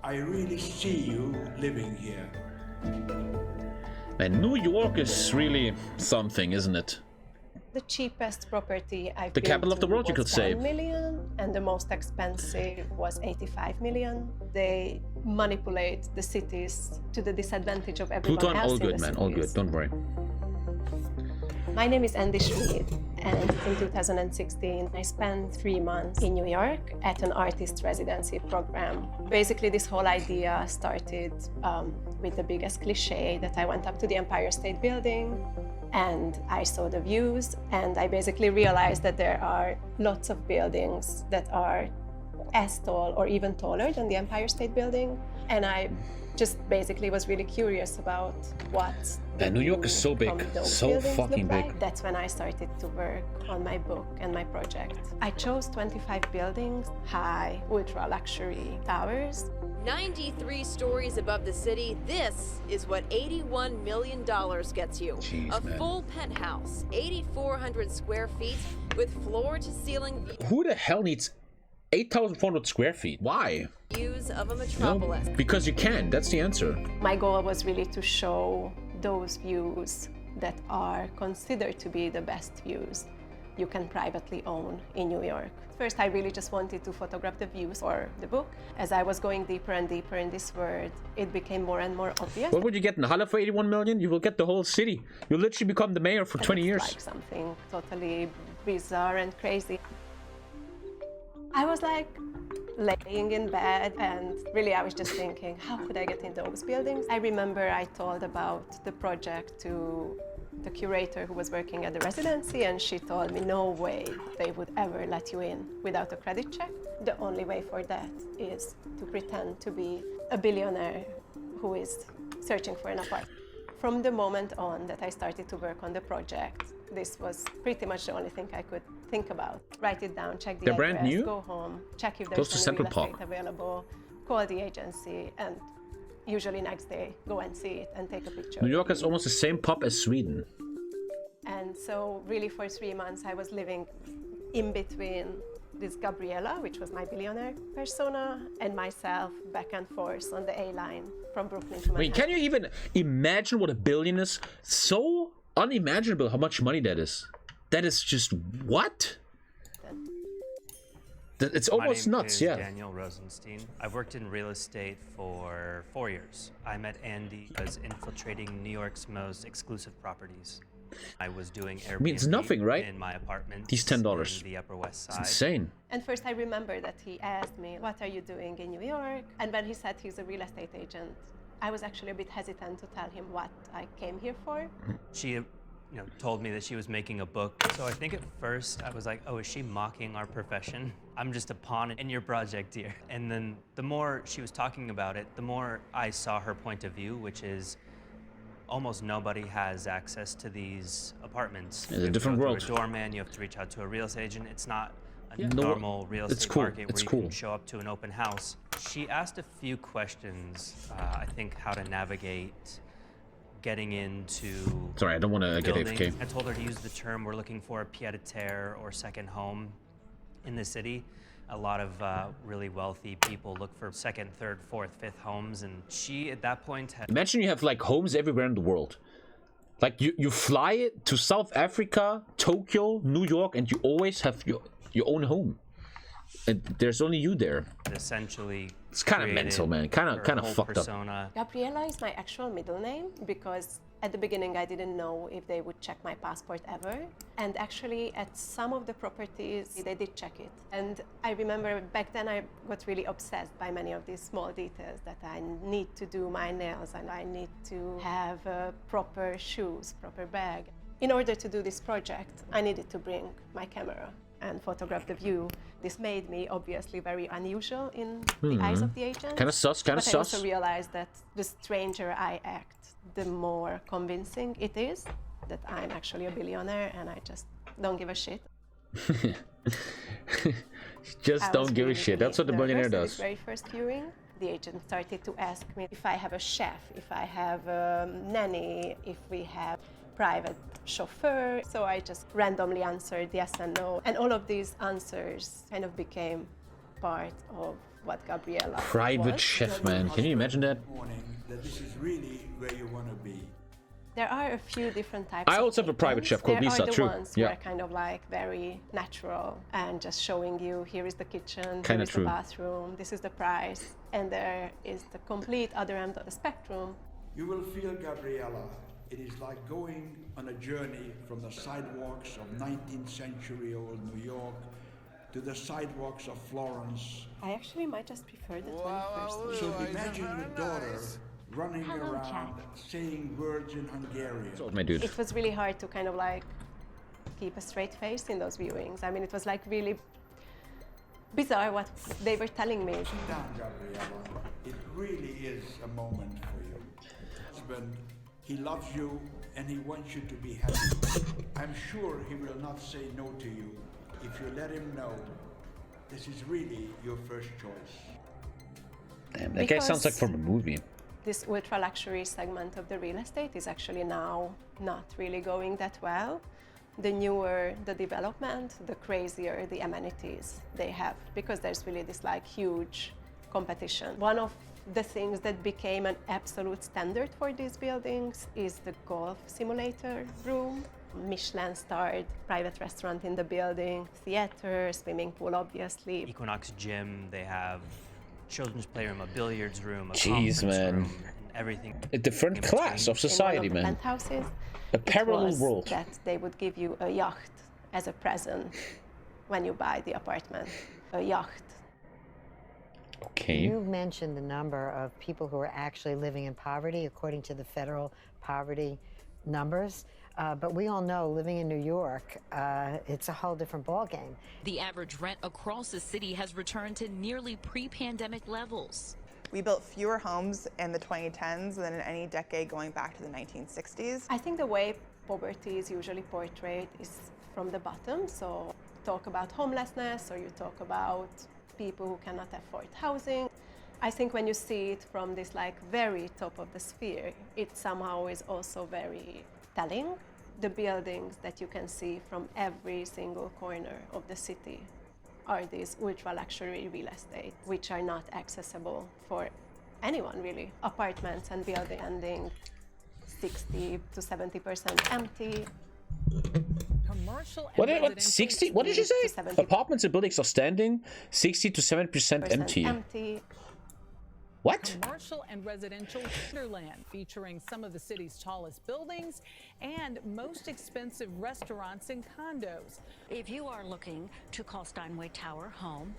I really see you living here. And New York is really something, isn't it? The cheapest property I've The been capital of the to world, you was could say. 1 million, and the most expensive was 85 million. They manipulate the cities to the disadvantage of everyone Pluton, else all in good, the man, cities. all good. Don't worry. My name is Andy Schmid, and in 2016 I spent 3 months in New York at an artist residency program. Basically, this whole idea started with the biggest cliche that I went up to the Empire State Building and I saw the views, and I basically realized that there are lots of buildings that are as tall or even taller than the Empire State Building, and I just basically was really curious about what New York is so big, so fucking big. like. That's when I started to work on my book and my project. I chose 25 buildings, high, ultra luxury towers. 93 stories above the city, this is what $81 million gets you. Jeez, a man. full penthouse, 8,400 square feet with floor-to-ceiling Who the hell needs 8,400 square feet? Why? views of a No, metropolis. because you can. That's the answer. My goal was really to show those views that are considered to be the best views you can privately own in New York. First, I really just wanted to photograph the views for the book. As I was going deeper and deeper in this world, it became more and more obvious. What would you get in Halle for 81 million? You will get the whole city. You'll literally become the mayor for 20 It's years. like something totally bizarre and crazy. I was like laying in bed and really I was just thinking, how could I get in those buildings? I remember I told about the project to the curator who was working at the residency, and she told me no way they would ever let you in without a credit check. The only way for that is to pretend to be a billionaire who is searching for an apartment. From the moment on that I started to work on the project, this was pretty much the only thing I could think about. Write it down, check the They're address, brand new? go home, check if Close to there's any Central real estate Park. available, call the agency, and usually next day go and see it and take a picture. New York has almost the same pop as Sweden. And so really for 3 months I was living in between this Gabriella, which was my billionaire persona, and myself back and forth on the A-line from Brooklyn to I mean, Manhattan. can you even imagine what a billion is? So unimaginable how much money that is. That is just what? It's almost My name nuts, is yeah. Daniel Rosenstein. I've worked in real estate for 4 years. I met Andy as infiltrating New York's most exclusive properties. I was doing Airbnb means nothing, right? in my apartment. These $10. in the Upper West It's Side. insane. And first I remember that he asked me, what are you doing in New York? And when he said he's a real estate agent, I was actually a bit hesitant to tell him what I came here for. She told me that she was making a book. So I think at first I was like, oh, is she mocking our profession? I'm just a pawn in your project, dear. And then the more she was talking about it, the more I saw her point of view, which is almost nobody has access to these apartments. It's a You have to different go through world. a doorman, you have to reach out to a real estate agent. It's not a Yeah, no, normal real it's estate cool. market It's where cool. you can show up to an open house. She asked a few questions, I think how to navigate getting into Sorry, I don't want to get buildings. AFK. I told her to use the term we're looking for a pied-à-terre or second home in the city. A lot of really wealthy people look for second, third, fourth, fifth homes, and she at that point had Imagine you have like homes everywhere in the world. Like you fly to South Africa, Tokyo, New York, and you always have your own home. And there's only you there. essentially It's kind of created mental, man. Kind her of whole fucked up. persona. Gabriella is my actual middle name because at the beginning I didn't know if they would check my passport ever. And actually at some of the properties they did check it. And I remember back then I got really obsessed by many of these small details, that I need to do my nails and I need to have proper shoes, proper bag. In order to do this project, I needed to bring my camera and photograph the view. This made me obviously very unusual in the eyes of the agent. Kind of sus, kind of But I sus. also realized that the stranger I act, the more convincing it is that I'm actually a billionaire and I just don't give a shit. Just I don't was give a really, shit. That's what the really billionaire nervous at this does. very first viewing. The agent started to ask me if I have a chef, if I have a nanny, if we have private chauffeur. So I just randomly answered yes and no. And all of these answers kind of became part of what Gabriella Private was. chef, man. Can you imagine that? Morning, that this is really where you want to be. There are a few different types. I also have a private chef called Lisa, There are the true. ones Yeah. who are kind of like very natural and just showing you, here is the kitchen, Kinda here is true. the bathroom, this is the price, and there is the complete other end of the spectrum. You will feel, Gabriella, it is like going on a journey from the sidewalks of 19th century old New York to the sidewalks of Florence. I actually might just prefer the 21st. So imagine your daughter running around saying words in Hungarian. My dude. It was really hard to kind of like keep a straight face in those viewings. I mean, it was like really bizarre what they were telling me. Sit down, Gabriella. It really is a moment for you. Husband, he loves you and he wants you to be happy. I'm sure he will not say no to you if you let him know this is really your first choice. Damn, that guy sounds like Because- from a movie. This ultra luxury segment of the real estate is actually now not really going that well. The newer the development, the crazier the amenities they have, because there's really this like huge competition. One of the things that became an absolute standard for these buildings is the golf simulator room. Michelin-starred private restaurant in the building, theater, swimming pool, obviously. Equinox gym, they have children's playroom, a billiards room, a Jeez, conference man. room, and everything. A different in class between. of society, In one of the man. penthouses, A parallel it was world. that they would give you a yacht as a present when you buy the apartment. A yacht. Okay. You've mentioned the number of people who are actually living in poverty according to the federal poverty numbers. But we all know living in New York, it's a whole different ballgame. The average rent across the city has returned to nearly pre-pandemic levels. We built fewer homes in the 2010s than in any decade going back to the 1960s. I think the way poverty is usually portrayed is from the bottom. So talk about homelessness or you talk about people who cannot afford housing. I think when you see it from this like very top of the sphere, it somehow is also very telling. The buildings that you can see from every single corner of the city are these ultra luxury real estate, which are not accessible for anyone really. Apartments and buildings ending 60 to 70% empty. Commercial and What residential 60? What did you say? 70. Apartments and buildings are standing 60 to 70% empty. Empty. What? Commercial and residential wonderland featuring some of the city's tallest buildings and most expensive restaurants and condos. If you are looking to call Steinway Tower home,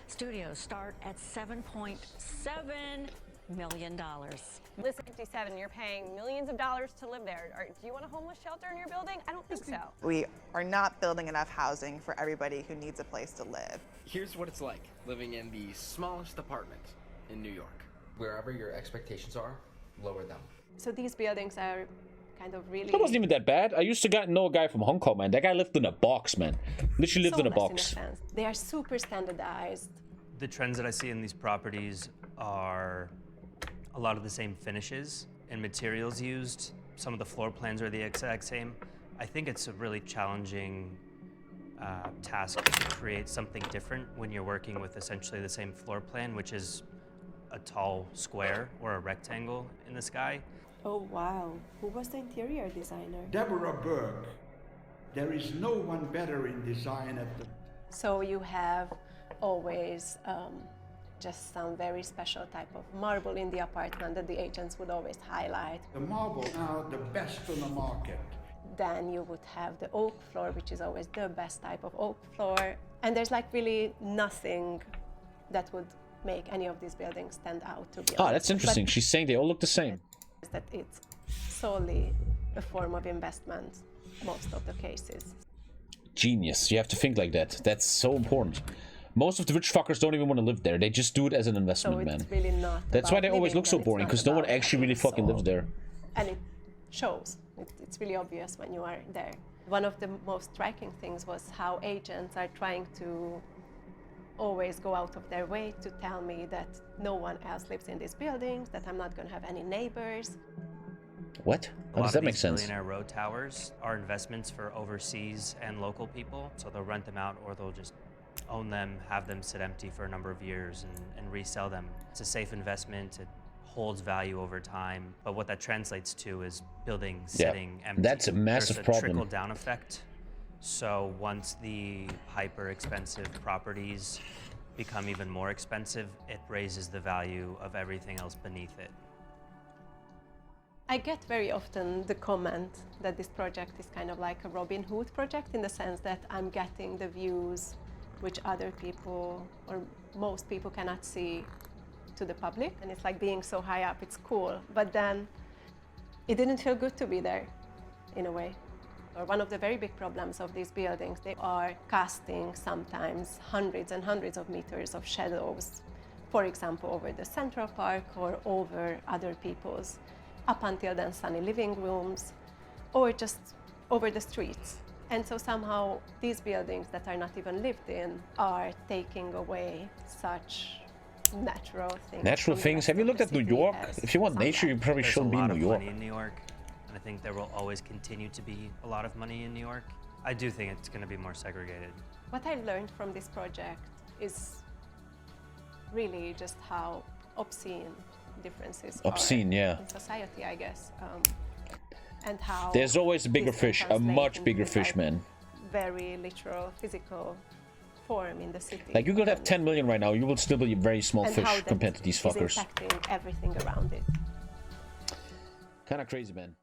studios start at $7.7 million. List 57, you're paying millions of dollars to live there. Do you want a homeless shelter in your building? I don't think so. We are not building enough housing for everybody who needs a place to live. Here's what it's like living in the smallest apartment in New York. Wherever your expectations are, lower them. So these buildings are kind of really... That wasn't even that bad. I used to know a guy from Hong Kong, man. That guy lived in a box, man. Literally lived in a box. sense. They are super standardized. The trends that I see in these properties are a lot of the same finishes and materials used. Some of the floor plans are the exact same. I think it's a really challenging task to create something different when you're working with essentially the same floor plan, which is a tall square or a rectangle in the sky. Oh wow, who was the interior designer? Deborah Burke. There is no one better in design at the... So you have always just some very special type of marble in the apartment that the agents would always highlight. The marble now the best on the market. Then you would have the oak floor, which is always the best type of oak floor. And there's like really nothing that would make any of these buildings stand out, to be honest. Ah, that's interesting. But She's saying they all look the same. that it's solely a form of investment, most of the cases. Genius. You have to think like that. That's so important. Most of the rich fuckers don't even want to live there. They just do it as an investment, So man. it's really not That's why about they always living look so there, it's boring, not because no one about actually really having fucking lives soul. there. And it shows. It's really obvious when you are there. One of the most striking things was how agents are trying to always go out of their way to tell me that no one else lives in these buildings, that I'm not going to have any neighbors. What? A How lot does of that make these sense? Billionaire road towers are investments for overseas and local people, so they'll rent them out or they'll just own them, have them sit empty for a number of years and resell them. It's a safe investment. It holds value over time. But what that translates to is buildings sitting empty. That's a massive problem. There's a trickle-down effect. So once the hyper-expensive properties become even more expensive, it raises the value of everything else beneath it. I get very often the comment that this project is kind of like a Robin Hood project, in the sense that I'm getting the views which other people or most people cannot see to the public. And it's like being so high up, it's cool. But then it didn't feel good to be there, in a way. Or one of the very big problems of these buildings, they are casting sometimes hundreds and hundreds of meters of shadows, for example, over the Central Park or over other people's up until then sunny living rooms, or just over the streets. And so somehow these buildings that are not even lived in are taking away such natural things. Natural things. Have you looked at New York? If you want nature, you probably shouldn't be in New York. There's a lot of money in New York, and I think there will always continue to be a lot of money in New York. I do think it's going to be more segregated. What I've learned from this project is really just how obscene differences are in society, I guess. And how there's always a bigger fish, a much bigger fish, man. Very literal, physical form in the city. Like, you could have 10 million right now, you will still be a very small fish compared to these fuckers. Is impacting everything around it. Kind of crazy, man.